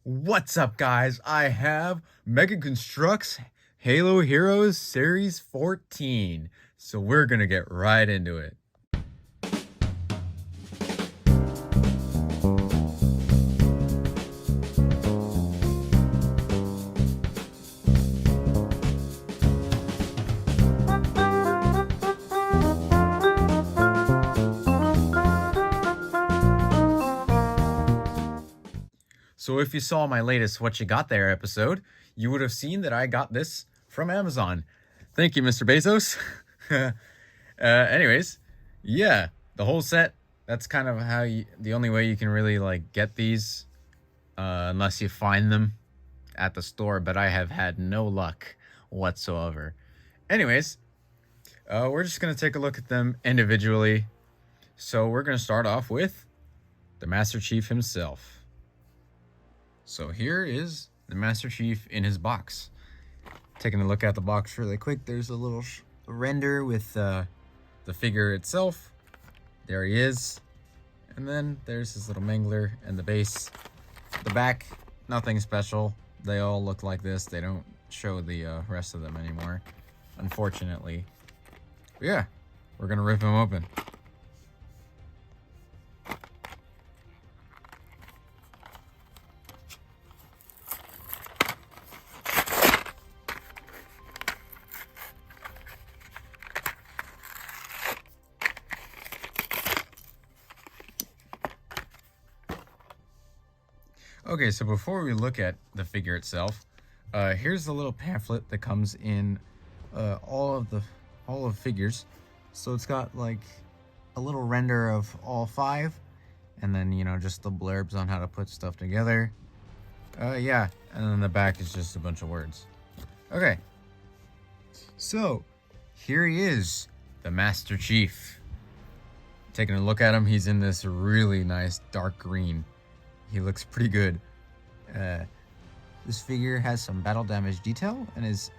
What's up, guys? I have Mega Construx Halo Heroes Series 14. So we're gonna get right into it. So if you saw my latest What You Got There episode, you would have seen that I got this from Amazon. Thank you, Mr. Bezos. Anyways, yeah, the whole set, that's kind of how the only way you can really get these, unless you find them at the store, but I have had no luck whatsoever. Anyways, we're just going to take a look at them individually. So we're going to start off with the Master Chief himself. So here is the Master Chief in his box. Taking a look at the box really quick, there's a little render with the figure itself. There he is. And then there's his little mangler and the base. The back, nothing special. They all look like this. They don't show the rest of them anymore, unfortunately. But yeah, we're gonna rip him open. Okay, so before we look at the figure itself, here's the little pamphlet that comes in all of figures. So it's got like a little render of all 5, and then just the blurbs on how to put stuff together. Yeah, and then the back is just a bunch of words. Okay, so here he is, the Master Chief. Taking a look at him, he's in this really nice dark green. He looks pretty good. This figure has some battle damage detail and is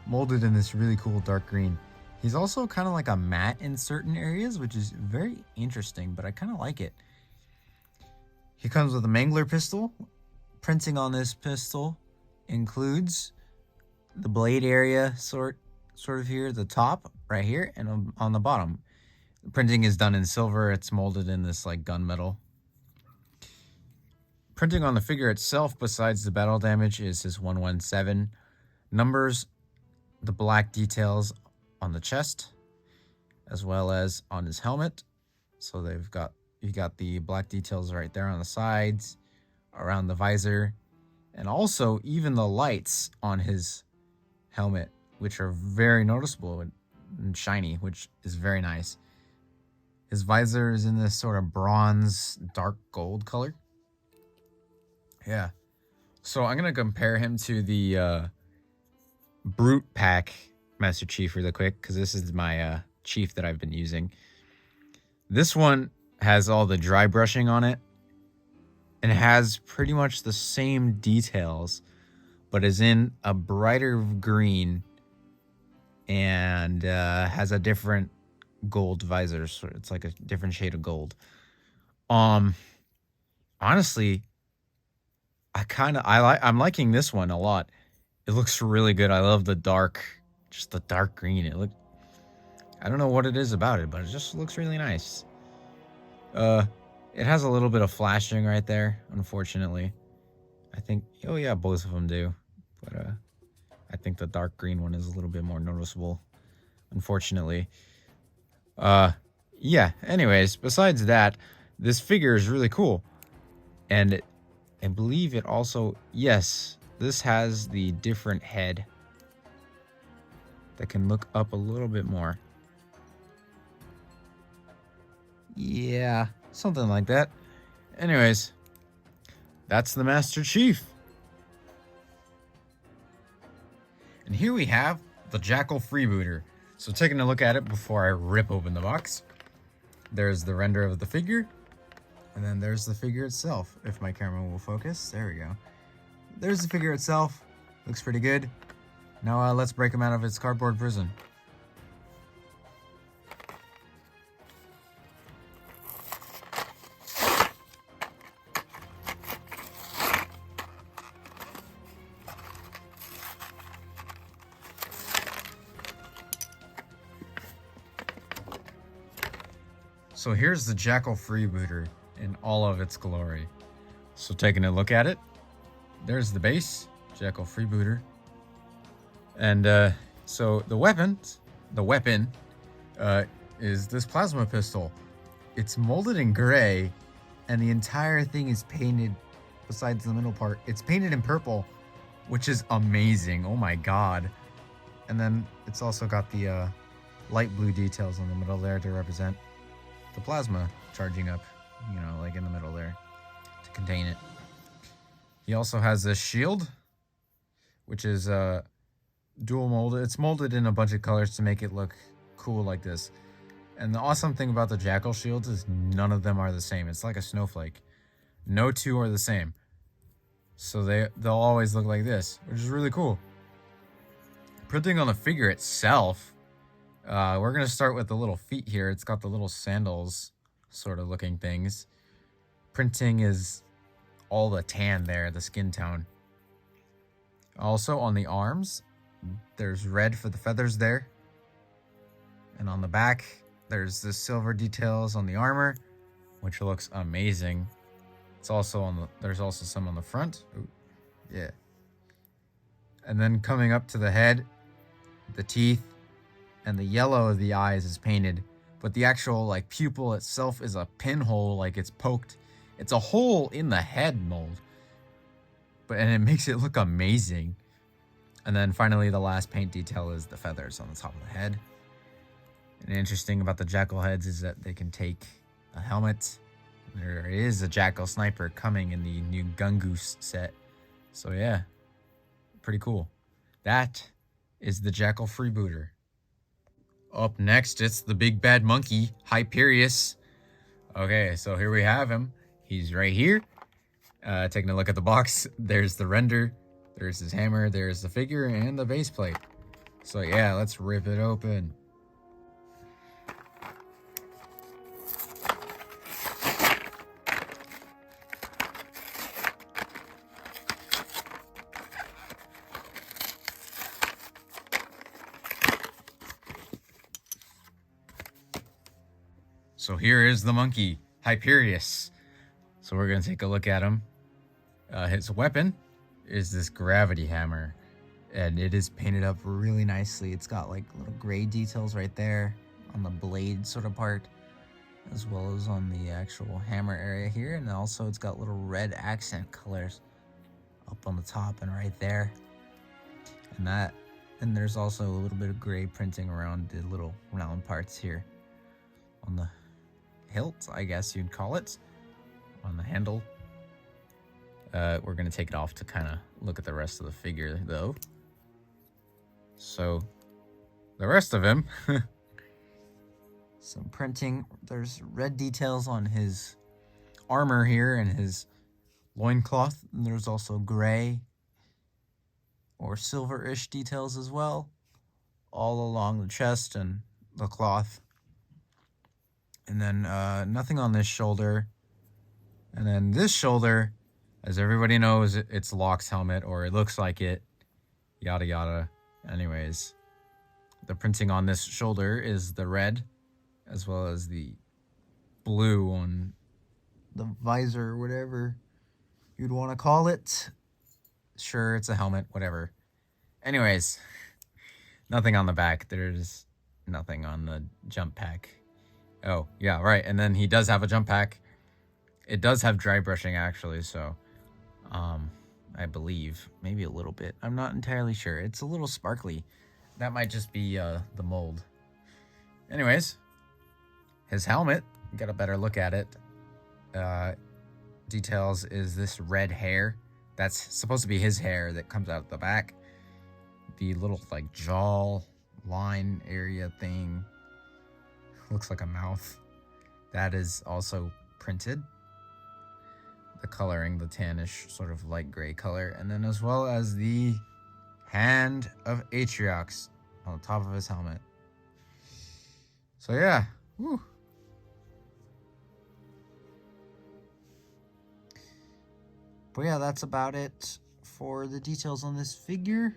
molded in this really cool dark green. He's also kind of like a matte in certain areas, which is very interesting, but I kind of like it. He comes with a mangler pistol. Printing on this pistol includes the blade area sort of here, the top right here, and on the bottom. The printing is done in silver. It's molded in this like gunmetal. Printing on the figure itself, besides the battle damage, is his 117 numbers, the black details on the chest, as well as on his helmet. So you got the black details right there on the sides, around the visor, and also even the lights on his helmet, which are very noticeable and shiny, which is very nice. His visor is in this sort of bronze, dark gold color. Yeah, so I'm going to compare him to the Brute Pack Master Chief really quick, because this is my Chief that I've been using. This one has all the dry brushing on it, and has pretty much the same details, but is in a brighter green, and has a different gold visor, so it's like a different shade of gold. Honestly, I'm liking this one a lot. It looks really good. I love the dark green. I don't know what it is about it, but it just looks really nice. It has a little bit of flashing right there, unfortunately. I think, oh yeah, both of them do. But I think the dark green one is a little bit more noticeable, unfortunately. Yeah, anyways, besides that, this figure is really cool. And I believe it also, yes, this has the different head that can look up a little bit more. Yeah, something like that. Anyways, that's the Master Chief. And here we have the Jackal Freebooter. So taking a look at it before I rip open the box, there's the render of the figure. And then there's the figure itself, if my camera will focus. There we go. There's the figure itself. Looks pretty good. Now let's break him out of its cardboard prison. So here's the Jackal freebooter in all of its glory. So taking a look at it, there's the base, Jackal freebooter. And so the weapon is this plasma pistol. It's molded in gray, and the entire thing is painted, besides the middle part, it's painted in purple, which is amazing. Oh my god. And then it's also got the light blue details in the middle there to represent the plasma charging up, you know, like in the middle there to contain it. He also has this shield, which is dual molded. It's molded in a bunch of colors to make it look cool like this. And the awesome thing about the Jackal shields is none of them are the same. It's like a snowflake. No two are the same. So they'll always look like this, which is really cool. Printing on the figure itself, we're going to start with the little feet here. It's got the little sandals sort of looking things. Printing is all the tan there, the skin tone. Also on the arms, there's red for the feathers there. And on the back, there's the silver details on the armor, which looks amazing. It's also there's also some on the front. Ooh, yeah. And then coming up to the head, the teeth, and the yellow of the eyes is painted, but the actual like pupil itself is a pinhole, like it's poked. It's a hole in the head mold. And it makes it look amazing. And then finally the last paint detail is the feathers on the top of the head. And interesting about the Jackal heads is that they can take a helmet. There is a Jackal sniper coming in the new Gungoose set. So yeah, pretty cool. That is the Jackal freebooter. Up next, it's the big bad monkey, Hyperius. Okay, so here we have him. He's right here. Taking a look at the box, there's the render, there's his hammer, there's the figure, and the base plate. So yeah, let's rip it open. So here is the monkey, Hyperius. So we're going to take a look at him. His weapon is this gravity hammer, and it is painted up really nicely. It's got like little gray details right there on the blade sort of part, as well as on the actual hammer area here. And also it's got little red accent colors up on the top and right there. And there's also a little bit of gray printing around the little round parts here on the hilt, I guess you'd call it, on the handle. We're going to take it off to kind of look at the rest of the figure, though. So, the rest of him, some printing. There's red details on his armor here and his loincloth. And there's also gray or silver-ish details as well, all along the chest and the cloth. And then nothing on this shoulder. And then this shoulder, as everybody knows, it's Locke's helmet, or it looks like it. Yada yada. Anyways, the printing on this shoulder is the red, as well as the blue on the visor, or whatever you'd want to call it. Sure, it's a helmet, whatever. Anyways, nothing on the back. There's nothing on the jump pack. Oh, yeah, right. And then he does have a jump pack. It does have dry brushing, actually, so I believe. Maybe a little bit. I'm not entirely sure. It's a little sparkly. That might just be the mold. Anyways, his helmet, get a better look at it. Details is this red hair. That's supposed to be his hair that comes out the back. The little, like, jaw line area thing. Looks like a mouth. That is also printed. The coloring, the tannish sort of light gray color, and then as well as the hand of Atriox on the top of his helmet. So yeah, woo. But yeah, that's about it for the details on this figure.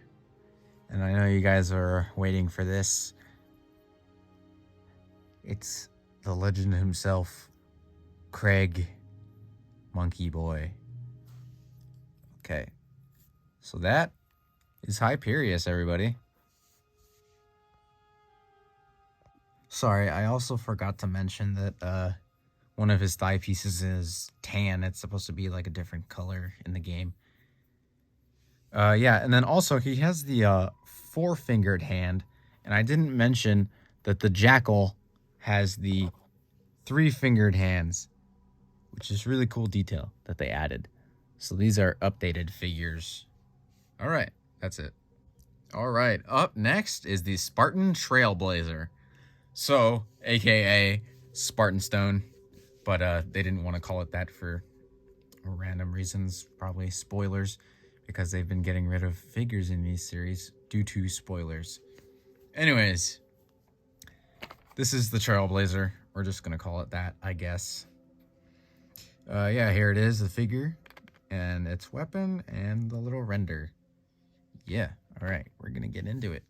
And I know you guys are waiting for this. It's the legend himself, Craig Monkey Boy. Okay, so that is Hyperius, everybody. Sorry, I also forgot to mention that one of his thigh pieces is tan. It's supposed to be like a different color in the game. Yeah, and then also he has the four-fingered hand, and I didn't mention that the jackal has the three-fingered hands, which is really cool detail that they added. So these are updated figures. All right, that's it. All right, up next is the Spartan Trailblazer. So, aka Spartan Stone, but they didn't want to call it that for random reasons, probably spoilers, because they've been getting rid of figures in these series due to spoilers. Anyways, this is the Trailblazer. We're just gonna call it that, I guess. Yeah, here it is, the figure, and its weapon, and the little render. Yeah, all right, we're gonna get into it.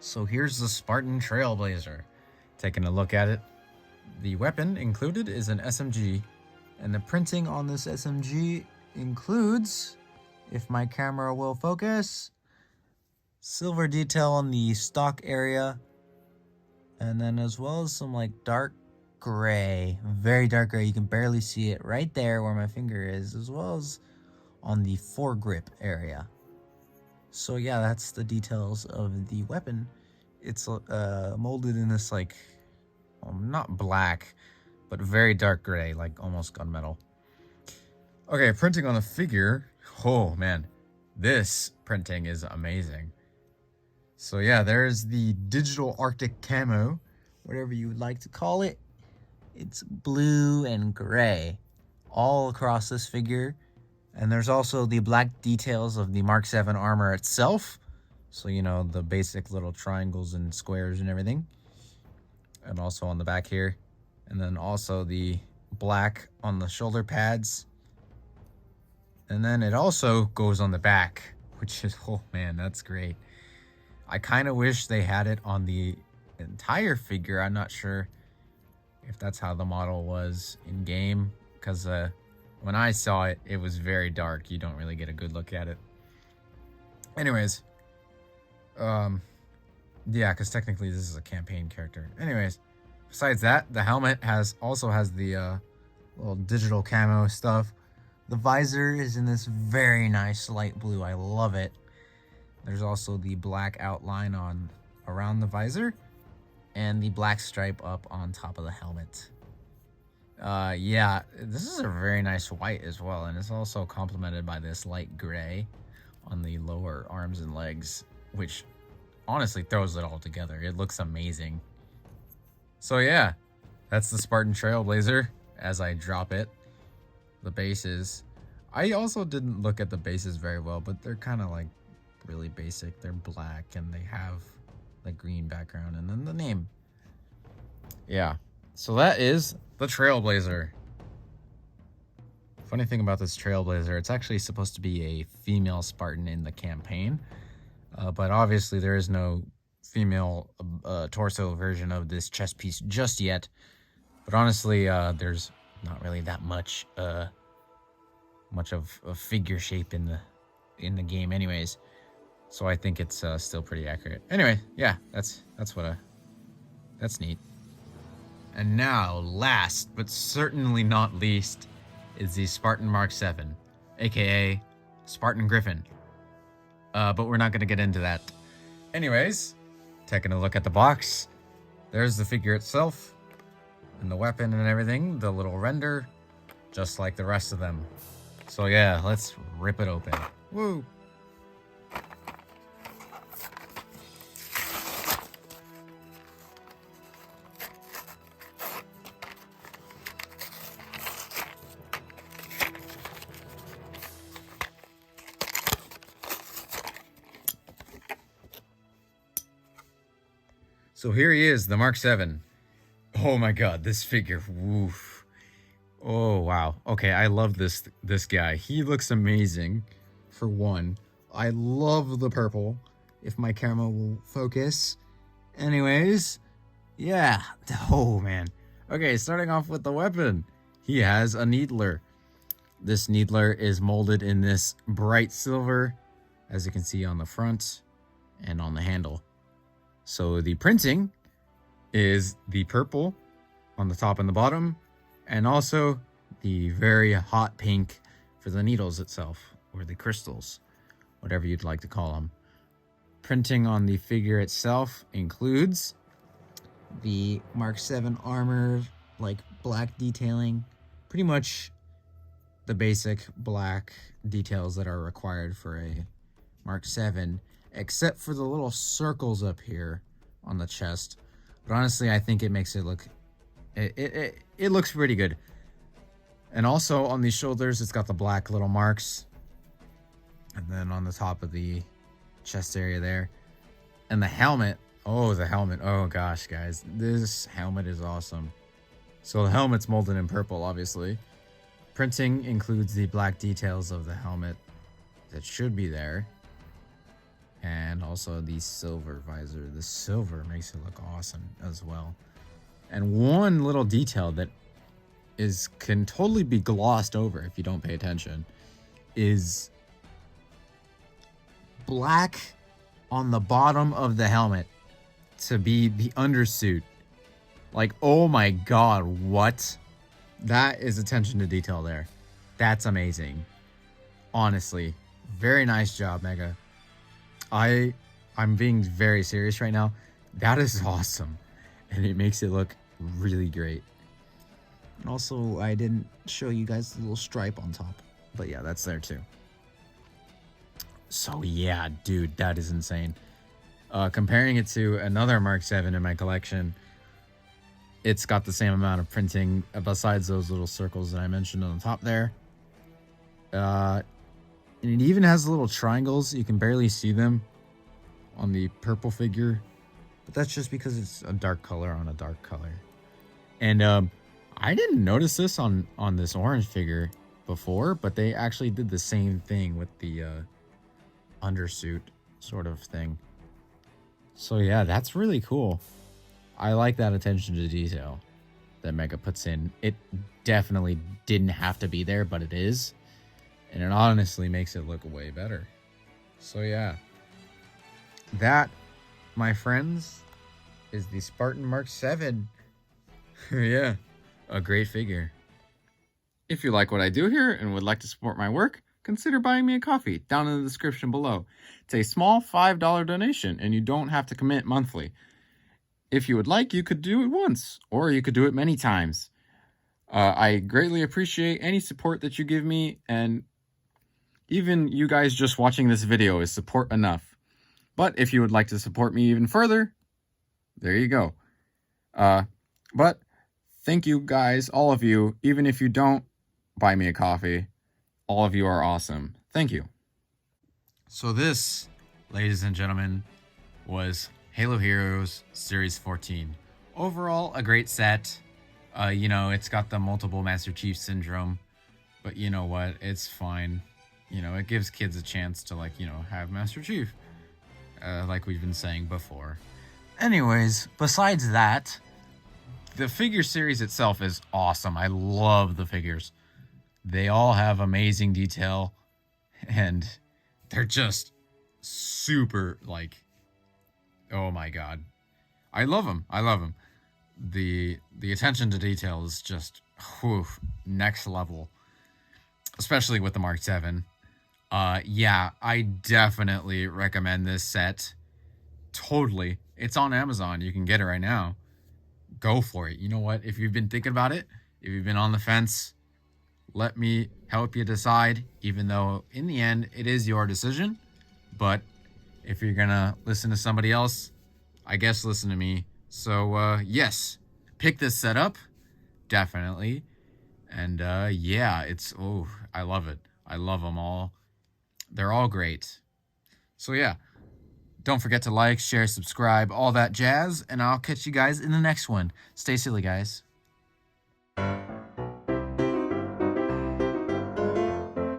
So here's the Spartan Trailblazer. Taking a look at it, the weapon included is an SMG, and the printing on this SMG includes, if my camera will focus, silver detail on the stock area, and then as well as some like dark gray, very dark gray. You can barely see it right there where my finger is, as well as on the foregrip area. So yeah, that's the details of the weapon. It's molded in this like, not black, but very dark gray, like almost gunmetal. Okay, printing on the figure. Oh man, this printing is amazing. So yeah, there's the digital Arctic camo, whatever you would like to call it. It's blue and gray all across this figure. And there's also the black details of the Mark 7 armor itself. So, you know, the basic little triangles and squares and everything. And also on the back here. And then also the black on the shoulder pads. And then it also goes on the back, which is, oh man, that's great. I kind of wish they had it on the entire figure. I'm not sure if that's how the model was in game, because when I saw it, it was very dark. You don't really get a good look at it. Anyways, yeah, because technically this is a campaign character. Anyways, besides that, the helmet also has the little digital camo stuff. The visor is in this very nice light blue. I love it. There's also the black outline around the visor, and the black stripe up on top of the helmet. Yeah, this is a very nice white as well, and it's also complemented by this light gray on the lower arms and legs, which honestly throws it all together. It looks amazing. So yeah, that's the Spartan Trailblazer as I drop it. The bases. I also didn't look at the bases very well, but they're kind of like really basic. They're black and they have the green background and then the name. Yeah, so that is the Trailblazer. Funny thing about this Trailblazer, it's actually supposed to be a female Spartan in the campaign, but obviously there is no female torso version of this chest piece just yet. But honestly, there's not really that much of a figure shape in the game, anyways. So I think it's still pretty accurate. Anyway, yeah, that's neat. And now, last but certainly not least, is the Spartan Mark 7, aka Spartan Griffin. But we're not going to get into that. Anyways, taking a look at the box, there's the figure itself, and the weapon and everything, the little render, just like the rest of them. So yeah, let's rip it open. Woo! So here he is, the Mark 7. Oh my god, this figure. Woof. Oh wow. Okay, I love this guy. He looks amazing. For one, I love the purple. If my camera will focus. Anyways, yeah. Oh man. Okay, starting off with the weapon. He has a needler. This needler is molded in this bright silver, as you can see on the front and on the handle. So the printing is the purple on the top and the bottom, and also the very hot pink for the needles itself, or the crystals, whatever you'd like to call them. Printing on the figure itself includes the Mark 7 armor, like black detailing, pretty much the basic black details that are required for a Mark 7, except for the little circles up here on the chest. But honestly, I think it makes it look, it looks pretty good. And also on the shoulders, it's got the black little marks. And then on the top of the chest area there. And the helmet. Oh, the helmet. Oh gosh, guys. This helmet is awesome. So the helmet's molded in purple, obviously. Printing includes the black details of the helmet that should be there. And also the silver visor. The silver makes it look awesome as well. And one little detail that can totally be glossed over if you don't pay attention is black on the bottom of the helmet to be the undersuit. Like, oh my god, what? That is attention to detail there. That's amazing. Honestly, very nice job, Mega. I'm being very serious right now. That is awesome. And it makes it look really great. And also, I didn't show you guys the little stripe on top. But yeah, that's there too. So yeah, dude, that is insane. Comparing it to another Mark 7 in my collection, it's got the same amount of printing besides those little circles that I mentioned on the top there. And it even has little triangles. You can barely see them on the purple figure. But that's just because it's a dark color on a dark color. And I didn't notice this on this orange figure before, but they actually did the same thing with the undersuit sort of thing. So yeah, that's really cool. I like that attention to detail that Mega puts in. It definitely didn't have to be there, but it is. And it honestly makes it look way better. So yeah. That, my friends, is the Spartan Mark 7. Yeah, a great figure. If you like what I do here and would like to support my work, consider buying me a coffee down in the description below. It's a small $5 donation and you don't have to commit monthly. If you would like, you could do it once or you could do it many times. I greatly appreciate any support that you give me, and even you guys just watching this video is support enough. But if you would like to support me even further, there you go. But thank you guys, all of you, even if you don't buy me a coffee. All of you are awesome. Thank you. So this, ladies and gentlemen, was Halo Heroes Series 14. Overall, a great set. You know, it's got the multiple Master Chief syndrome, but you know what? It's fine. You know, it gives kids a chance to, like, you know, have Master Chief, like we've been saying before. Anyways, besides that, the figure series itself is awesome. I love the figures. They all have amazing detail, and they're just super, like, oh my god. I love them. I love them. The attention to detail is just, whew, next level. Especially with the Mark 7. Yeah, I definitely recommend this set. Totally. It's on Amazon. You can get it right now. Go for it. You know what? If you've been thinking about it, if you've been on the fence, let me help you decide, even though in the end, it is your decision. But if you're gonna listen to somebody else, I guess listen to me. So, yes, pick this set up. Definitely. And, yeah, it's, oh, I love it. I love them all. They're all great. So, yeah, Don't forget to like, share, subscribe, all that jazz, and I'll catch you guys in the next one. Stay silly, guys.